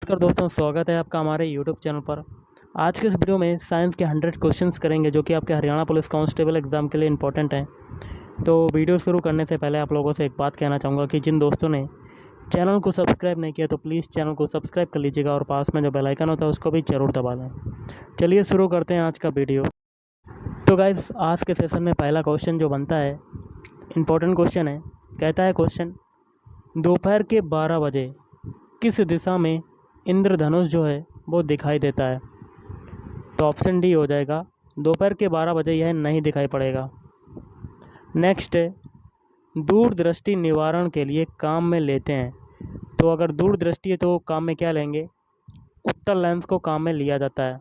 नमस्कार दोस्तों, स्वागत है आपका हमारे यूट्यूब चैनल पर। आज के इस वीडियो में साइंस के 100 क्वेश्चंस करेंगे जो कि आपके हरियाणा पुलिस कांस्टेबल एग्ज़ाम के लिए इंपॉर्टेंट हैं। तो वीडियो शुरू करने से पहले आप लोगों से एक बात कहना चाहूँगा कि जिन दोस्तों ने चैनल को सब्सक्राइब नहीं किया तो प्लीज़ चैनल को सब्सक्राइब कर लीजिएगा और पास में जो बेल आइकन होता है उसको भी ज़रूर दबा दें। चलिए शुरू करते हैं आज का वीडियो। तो गाइज़, आज के सेशन में पहला क्वेश्चन जो बनता है, इम्पोर्टेंट क्वेश्चन है। कहता है क्वेश्चन, दोपहर के 12 बजे किस दिशा में इंद्रधनुष जो है वो दिखाई देता है? तो ऑप्शन डी हो जाएगा, दोपहर के 12 बजे यह नहीं दिखाई पड़ेगा। नेक्स्ट है, दूरदृष्टि निवारण के लिए काम में लेते हैं। तो अगर दूरदृष्टि है तो काम में क्या लेंगे? उत्तल लेंस को काम में लिया जाता है।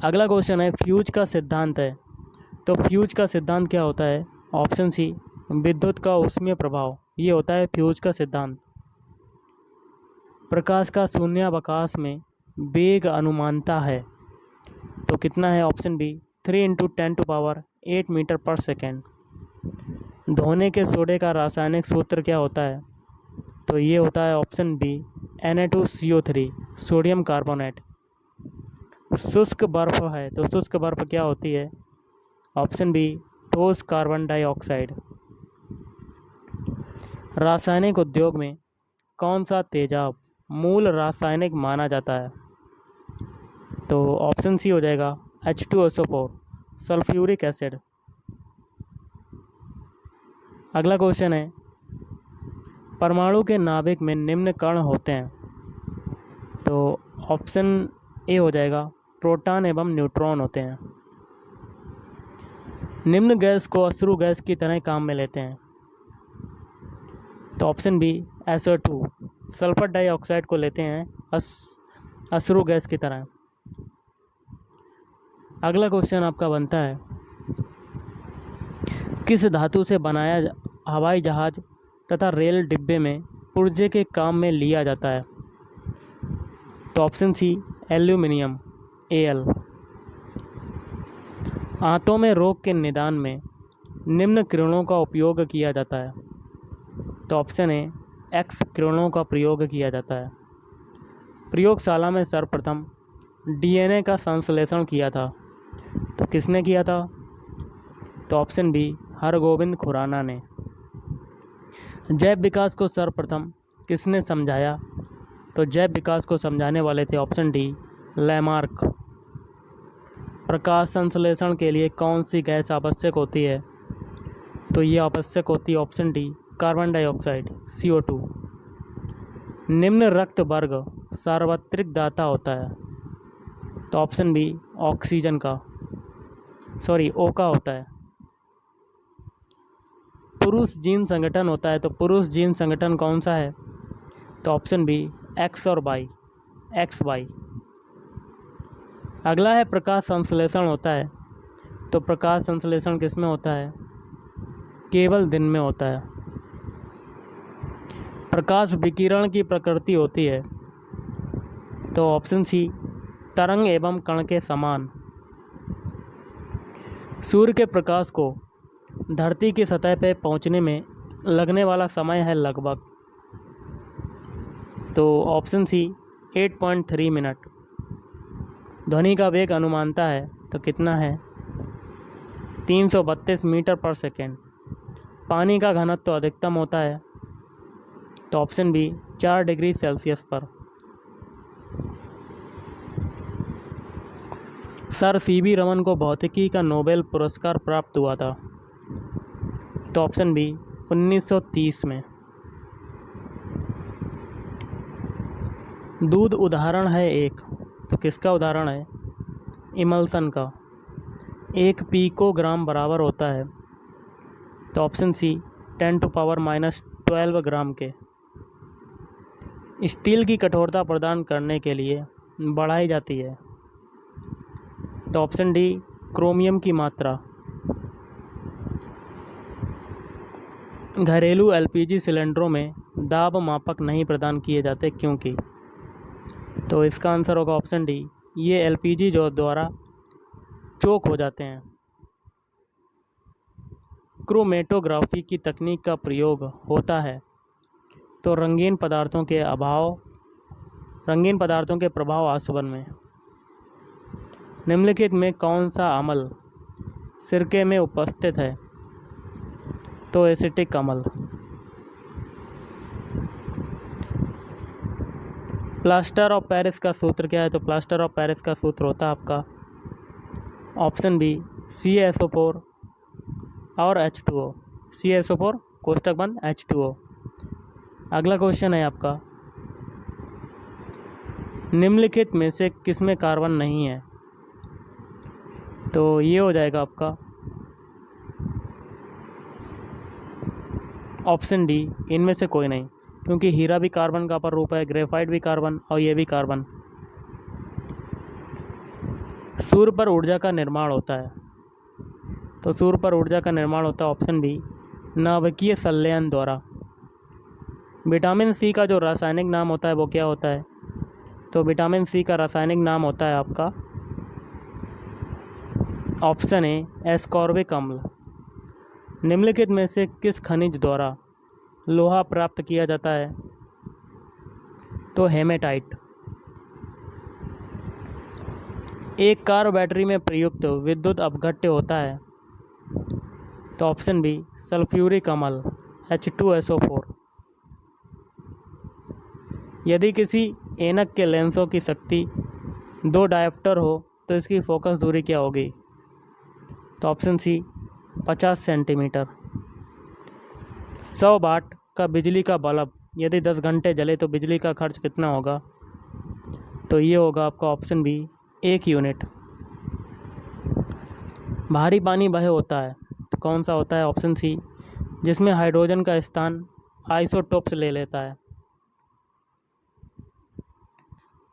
अगला क्वेश्चन है, फ्यूज का सिद्धांत है। तो फ्यूज का सिद्धांत क्या होता है? ऑप्शन सी, विद्युत का ऊष्मीय प्रभाव, ये होता है फ्यूज का सिद्धांत। प्रकाश का शून्यावकाश में वेग अनुमानता है तो कितना है? ऑप्शन बी, 3 × 10⁸ मीटर पर सेकेंड। धोने के सोडे का रासायनिक सूत्र क्या होता है? तो ये होता है option B, Na2CO3, sodium carbonate. शुष्क बर्फ है तो शुष्क बर्फ क्या होती है? ऑप्शन बी, ठोस कार्बन डाइऑक्साइड। रासायनिक उद्योग में कौन सा तेजाब मूल रासायनिक माना जाता है? तो ऑप्शन सी हो जाएगा, H2SO4, सल्फ्यूरिक एसिड। अगला क्वेश्चन है, परमाणु के नाभिक में निम्न कण होते हैं। तो ऑप्शन ए हो जाएगा, प्रोटॉन एवं न्यूट्रॉन होते हैं। निम्न गैस को अश्रु गैस की तरह काम में लेते हैं। तो option B, SO2, sulphur dioxide को लेते हैं अश्रु गैस की तरह। अगला क्वेश्चन आपका बनता है, किस धातु से बनाया हवाई जहाज तथा रेल डिब्बे में पुर्जे के काम में लिया जाता है? तो ऑप्शन सी, एल्यूमिनियम, Al। आंतों में रोग के निदान में निम्न किरणों का उपयोग किया जाता है। तो ऑप्शन ए, एक्स किरणों का प्रयोग किया जाता है। प्रयोगशाला में सर्वप्रथम DNA का संश्लेषण किया था तो किसने किया था? तो ऑप्शन बी, हरगोविंद खुराना ने। जैव विकास को सर्वप्रथम किसने समझाया? तो जैव विकास को समझाने वाले थे ऑप्शन डी, लैमार्क। प्रकाश संश्लेषण के लिए कौन सी गैस आवश्यक होती है? तो ये आवश्यक होती है option D, carbon dioxide, CO2। निम्न रक्त वर्ग सार्वत्रिक दाता होता है। तो ऑप्शन बी, ऑक्सीजन का, O का होता है। पुरुष जीन संगठन होता है तो पुरुष जीन संगठन कौन सा है? तो ऑप्शन बी, एक्स और वाई, XY। अगला है, प्रकाश संश्लेषण होता है। तो प्रकाश संश्लेषण किस में होता है? केवल दिन में होता है। प्रकाश विकिरण की प्रकृति होती है। तो ऑप्शन सी, तरंग एवं कण के समान। सूर्य के प्रकाश को धरती की सतह पर पहुंचने में लगने वाला समय है लगभग, तो ऑप्शन सी, 8.3 मिनट। ध्वनि का वेग अनुमानता है तो कितना है? 332 मीटर पर सेकेंड। पानी का घनत्व तो अधिकतम होता है तो ऑप्शन बी, 4 डिग्री सेल्सियस पर। सर CV रमन को भौतिकी का नोबेल पुरस्कार प्राप्त हुआ था। तो ऑप्शन बी, 1930 में। दूध उदाहरण है एक, तो किसका उदाहरण है? इमल्सन का। 1 पिकोग्राम बराबर होता है तो ऑप्शन सी, 10⁻⁻12 ग्राम के। स्टील की कठोरता प्रदान करने के लिए बढ़ाई जाती है तो ऑप्शन डी, क्रोमियम की मात्रा। घरेलू LPG सिलेंडरों में दाब मापक नहीं प्रदान किए जाते क्योंकि? तो इसका आंसर होगा ऑप्शन डी, ये LPG जो द्वारा चोक हो जाते हैं। क्रोमेटोग्राफी की तकनीक का प्रयोग होता है तो रंगीन पदार्थों के प्रभाव आसवन में। निम्नलिखित में कौन सा अम्ल सिरके में उपस्थित है? तो एसिटिक अम्ल। प्लास्टर ऑफ पेरिस का सूत्र क्या है? तो प्लास्टर ऑफ पेरिस का सूत्र होता है आपका ऑप्शन बी CaSO4 और H2O। CaSO4 कोष्टक बंद H2O। अगला क्वेश्चन है आपका, निम्नलिखित में से किसमें कार्बन नहीं है? तो ये हो जाएगा आपका ऑप्शन डी, इनमें से कोई नहीं, क्योंकि हीरा भी कार्बन का अपर रूप है, ग्रेफाइट भी कार्बन और ये भी कार्बन। सूर्य पर ऊर्जा का निर्माण होता है, तो सूर्य पर ऊर्जा का निर्माण होता है ऑप्शन बी नाभिकीय संलयन द्वारा। विटामिन सी का जो रासायनिक नाम होता है वो क्या होता है? तो विटामिन सी का रासायनिक नाम होता है आपका ऑप्शन ए एस्कॉर्बिक अम्ल। निम्नलिखित में से किस खनिज द्वारा लोहा प्राप्त किया जाता है? तो हेमेटाइट। एक कार बैटरी में प्रयुक्त विद्युत अपघट्य होता है, तो ऑप्शन बी सल्फ्यूरिक अम्ल H2SO4। यदि किसी ऐनक के लेंसों की शक्ति 2 डायोप्टर हो तो इसकी फोकस दूरी क्या होगी? तो ऑप्शन सी 50 सेंटीमीटर। 100 वाट का बिजली का बल्ब यदि 10 घंटे जले तो बिजली का खर्च कितना होगा? तो ये होगा आपका ऑप्शन बी 1 यूनिट। भारी पानी वह होता है, तो कौन सा होता है? ऑप्शन सी जिसमें हाइड्रोजन का स्थान आइसोटोप्स ले लेता है।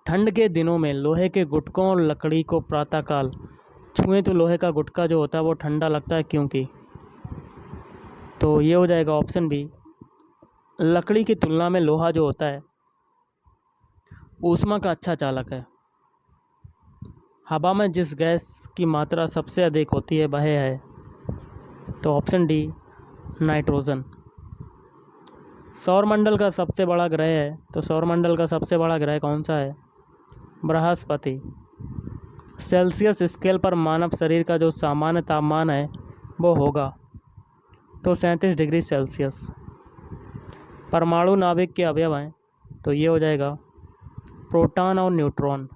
ठंड के दिनों में लोहे के गुटकों और लकड़ी को प्रातःकाल छुएं तो लोहे का गुटका जो होता है वो ठंडा लगता है, क्योंकि? तो ये हो जाएगा ऑप्शन बी लकड़ी की तुलना में लोहा जो होता है ऊष्मा का अच्छा चालक है। हवा में जिस गैस की मात्रा सबसे अधिक होती है वह है, तो ऑप्शन डी नाइट्रोजन। सौरमंडल का सबसे बड़ा ग्रह है, तो सौरमंडल का सबसे बड़ा ग्रह कौन सा है? बृहस्पति। सेल्सियस स्केल पर मानव शरीर का जो सामान्य तापमान है वो होगा तो 37 डिग्री सेल्सियस। परमाणु नाभिक के अवयव हैं, तो ये हो जाएगा प्रोटॉन और न्यूट्रॉन।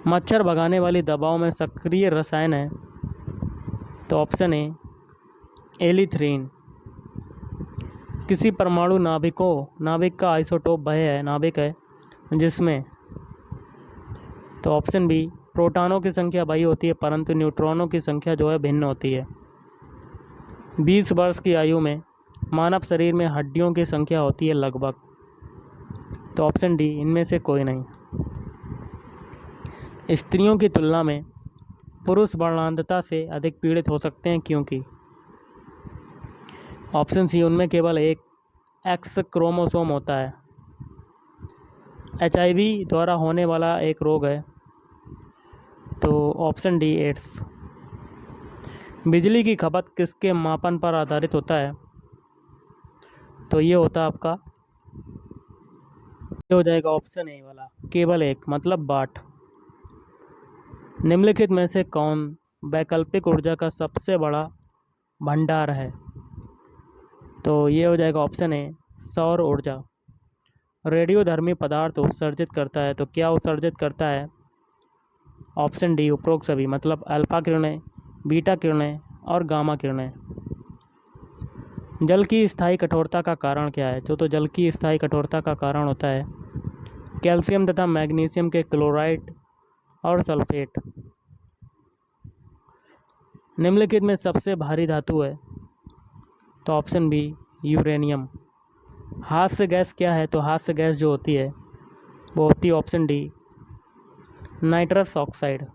मच्छर भगाने वाली दवाओं में सक्रिय रसायन है, तो ऑप्शन ए एलिथ्रीन। किसी परमाणु नाभिक का आइसोटोप वह नाभिक है जिसमें, तो ऑप्शन बी प्रोटॉनों की संख्या वही होती है परंतु न्यूट्रॉनों की संख्या जो है भिन्न होती है। 20 वर्ष की आयु में मानव शरीर में हड्डियों की संख्या होती है लगभग, तो ऑप्शन डी इनमें से कोई नहीं। स्त्रियों की तुलना में पुरुष वर्णांधता से अधिक पीड़ित हो सकते हैं, क्योंकि? ऑप्शन सी उनमें केवल एक एक्स क्रोमोसोम होता है। HIV द्वारा होने वाला एक रोग है, तो ऑप्शन डी एड्स। बिजली की खपत किसके मापन पर आधारित होता है? तो ये होता है आपका, ये हो जाएगा ऑप्शन ए वाला केवल एक, मतलब वाट। निम्नलिखित में से कौन वैकल्पिक ऊर्जा का सबसे बड़ा भंडार है? तो ये हो जाएगा ऑप्शन ए सौर ऊर्जा। रेडियोधर्मी पदार्थ उत्सर्जित करता है, तो क्या उत्सर्जित करता है? ऑप्शन डी उपरोक्त सभी, मतलब अल्फा किरणें, बीटा किरणें और गामा किरणें। जल की स्थायी कठोरता का कारण क्या है? तो जल की स्थायी कठोरता का कारण होता है कैल्शियम तथा मैग्नीशियम के क्लोराइड और सल्फेट। निम्नलिखित में सबसे भारी धातु है, तो ऑप्शन बी यूरेनियम। हास्य गैस क्या है? तो हास्य गैस जो होती है वो होती है ऑप्शन डी नाइट्रस ऑक्साइड।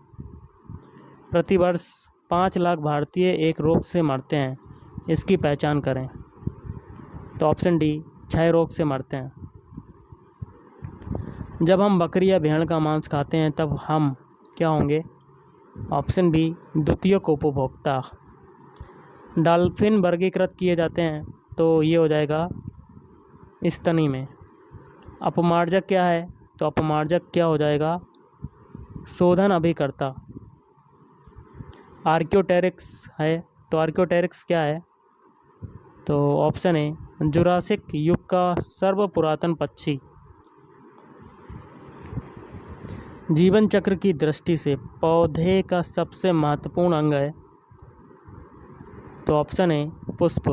प्रतिवर्ष 5 लाख भारतीय एक रोग से मरते हैं, इसकी पहचान करें? तो ऑप्शन डी क्षय रोग से मरते हैं। जब हम बकरी या भेड़ का मांस खाते हैं तब हम क्या होंगे? ऑप्शन बी द्वितीयक उपभोक्ता। डॉल्फिन वर्गीकृत किए जाते हैं, तो ये हो जाएगा स्तनी में। अपमार्जक क्या है? तो अपमार्जक क्या हो जाएगा? शोधन अभिकर्ता। आर्क्योटेरिक्स है, तो आर्क्योटेरिक्स क्या है? तो ऑप्शन ए जुरासिक युग का सर्वपुरातन पक्षी। जीवन चक्र की दृष्टि से पौधे का सबसे महत्वपूर्ण अंग है, तो ऑप्शन ए पुष्प।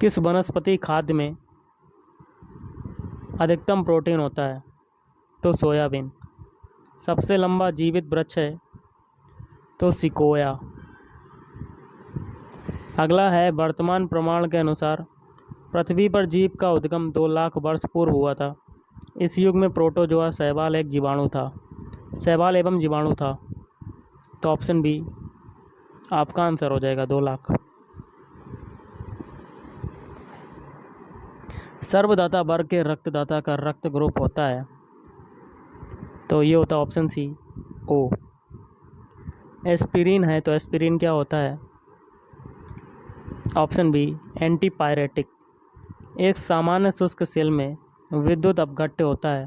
किस वनस्पति खाद्य में अधिकतम प्रोटीन होता है? तो सोयाबीन। सबसे लंबा जीवित वृक्ष है, तो सिकोया। अगला है वर्तमान प्रमाण के अनुसार पृथ्वी पर जीव का उद्गम 2 लाख वर्ष पूर्व हुआ था। इस युग में प्रोटोजोआ शैवाल एक जीवाणु था, शैवाल एवं जीवाणु था। तो ऑप्शन बी आपका आंसर हो जाएगा 2 लाख। सर्वदाता वर्ग के रक्तदाता का रक्त ग्रुप होता है, तो ये होता है ऑप्शन सी ओ। एस्पिरिन है, तो एस्पिरिन क्या होता है? Option B antipyretic. एक सामान्य शुष्क सेल में विद्युत अपघट्य होता है,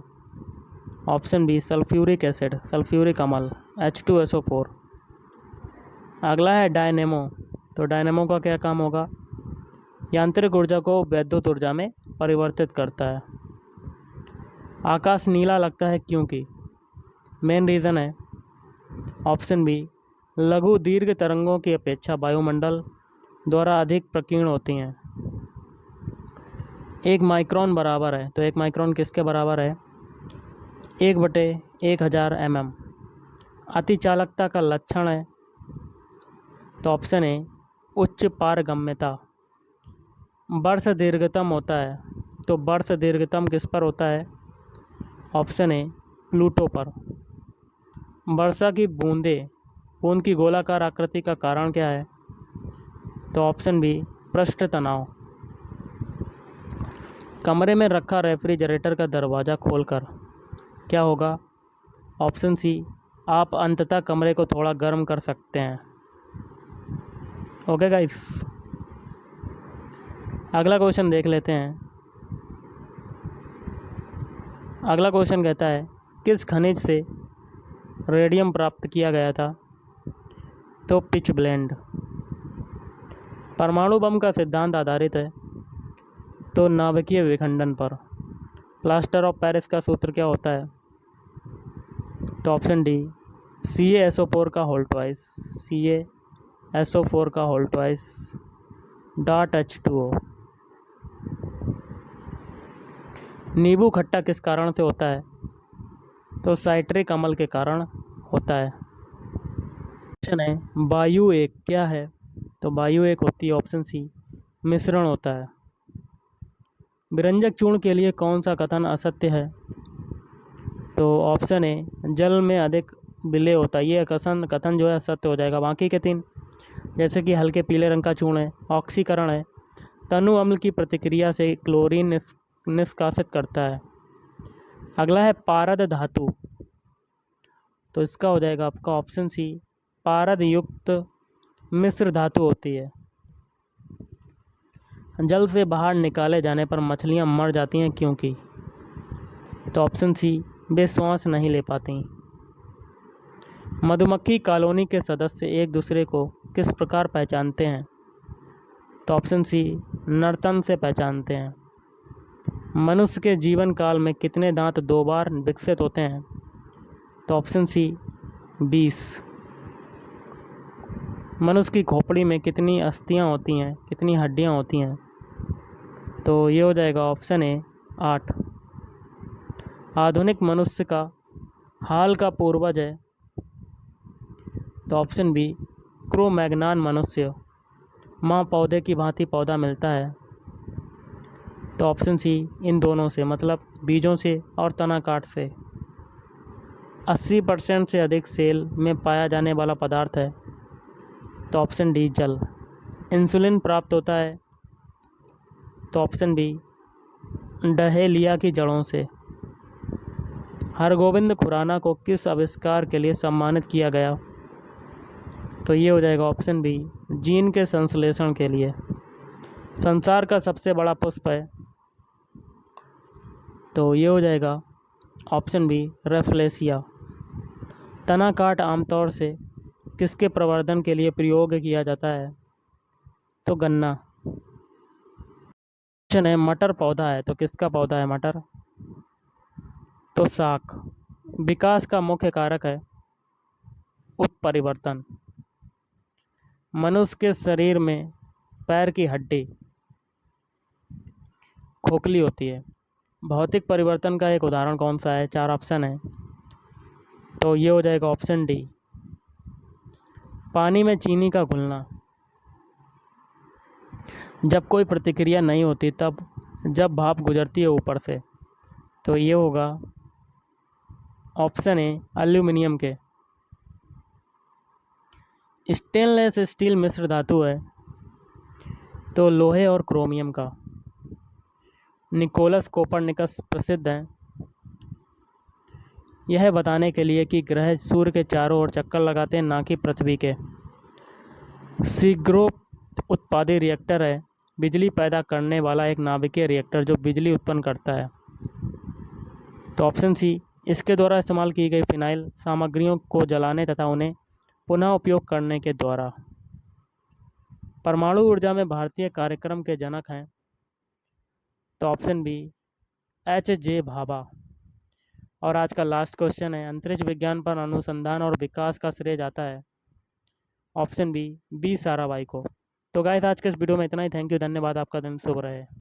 option B sulphuric acid, sulphuric अम्ल H2SO4। अगला है डायनेमो, तो डायनेमो का क्या काम होगा? यांत्रिक ऊर्जा को विद्युत ऊर्जा में परिवर्तित करता है। आकाश नीला लगता है क्योंकि? मेन रीज़न है ऑप्शन बी लघु दीर्घ तरंगों की अपेक्षा वायुमंडल द्वारा अधिक प्रकीर्ण होती हैं। 1 माइक्रोन बराबर है, तो 1 माइक्रोन किसके बराबर है? 1/1000 mm। अति चालकता का लक्षण है, तो ऑप्शन ए उच्च पारगम्यता। वर्ष दीर्घतम होता है, तो वर्ष दीर्घतम किस पर होता है? ऑप्शन ए प्लूटो पर। वर्षा की बूंद की गोलाकार आकृति का कारण क्या है? तो ऑप्शन बी पृष्ठ तनाव। कमरे में रखा रेफ्रिजरेटर का दरवाज़ा खोलकर क्या होगा? ऑप्शन सी आप अंततः कमरे को थोड़ा गर्म कर सकते हैं। ओके गाइस, अगला क्वेश्चन देख लेते हैं। अगला क्वेश्चन कहता है किस खनिज से रेडियम प्राप्त किया गया था? तो पिच ब्लेंड। परमाणु बम का सिद्धांत आधारित है, तो नाभिकीय विखंडन पर। प्लास्टर ऑफ पेरिस का सूत्र क्या होता है? तो ऑप्शन डी CaSO4 का होल ट्वाइस, CaSO4 का होल ट्वाइस .H2O। नींबू खट्टा किस कारण से होता है? तो साइट्रिक अम्ल के कारण होता है। क्वेश्चन है वायु एक क्या है? तो वायु एक होती है ऑप्शन सी मिश्रण होता है। विरंजक चूर्ण के लिए कौन सा कथन असत्य है? तो ऑप्शन ए जल में अधिक विलय होता है। ये कथन जो है असत्य हो जाएगा। बाकी के 3 जैसे कि हल्के पीले रंग का चूर्ण है, ऑक्सीकरण है, तनु अम्ल की प्रतिक्रिया से क्लोरीन निष्कासित करता है। अगला है पारद धातु, तो इसका हो जाएगा आपका ऑप्शन सी पारद युक्त मिश्र धातु होती है। जल से बाहर निकाले जाने पर मछलियां मर जाती हैं क्योंकि? तो ऑप्शन सी वे श्वास नहीं ले पाती। मधुमक्खी कॉलोनी के सदस्य एक दूसरे को किस प्रकार पहचानते हैं? तो ऑप्शन सी नर्तन से पहचानते हैं। मनुष्य के जीवन काल में कितने दांत 2 बार विकसित होते हैं? तो ऑप्शन सी 20। मनुष्य की खोपड़ी में कितनी अस्थियां होती हैं, कितनी हड्डियां होती हैं? तो ये हो जाएगा ऑप्शन ए 8। आधुनिक मनुष्य का हाल का पूर्वज है, तो ऑप्शन बी क्रो-मैग्नान मनुष्य। माँ पौधे की भांति पौधा मिलता है, तो ऑप्शन सी इन दोनों से, मतलब बीजों से और तना काट से। 80% से अधिक सेल में पाया जाने वाला पदार्थ है, तो ऑप्शन डी जल। इंसुलिन प्राप्त होता है, तो ऑप्शन बी डहेलिया की जड़ों से। हरगोविंद खुराना को किस आविष्कार के लिए सम्मानित किया गया? तो ये हो जाएगा ऑप्शन बी जीन के संश्लेषण के लिए। संसार का सबसे बड़ा पुष्प है, तो ये हो जाएगा ऑप्शन बी रेफ्लेसिया। तना काट आमतौर से किसके प्रवर्धन के लिए प्रयोग किया जाता है, तो गन्ना। क्वेश्चन है मटर पौधा है, तो किसका पौधा है मटर, तो साग। विकास का मुख्य कारक है उत्परिवर्तन। मनुष्य के शरीर में पैर की हड्डी खोखली होती है। भौतिक परिवर्तन का एक उदाहरण कौन सा है, 4 ऑप्शन है, तो ये हो जाएगा ऑप्शन डी पानी में चीनी का घुलना। जब कोई प्रतिक्रिया नहीं होती तब जब भाप गुजरती है ऊपर से, तो ये होगा ऑप्शन ए एल्यूमिनियम के। स्टेनलेस स्टील मिश्र धातु है, तो लोहे और क्रोमियम का। निकोलस कोपरनिकस प्रसिद्ध हैं यह बताने के लिए कि ग्रह सूर्य के चारों ओर चक्कर लगाते हैं, ना कि पृथ्वी के। शीघ्र उत्पादी रिएक्टर है बिजली पैदा करने वाला एक नाभिकीय रिएक्टर जो बिजली उत्पन्न करता है, तो ऑप्शन सी। इसके द्वारा इस्तेमाल की गई फिनाइल सामग्रियों को जलाने तथा उन्हें पुनः उपयोग करने के द्वारा। परमाणु ऊर्जा में भारतीय कार्यक्रम के जनक हैं, तो ऑप्शन बी H.J. भाभा। और आज का लास्ट क्वेश्चन है अंतरिक्ष विज्ञान पर अनुसंधान और विकास का श्रेय जाता है, ऑप्शन बी साराभाई को। तो गाइस आज के इस वीडियो में इतना ही। थैंक यू, धन्यवाद, आपका दिन शुभ रहे।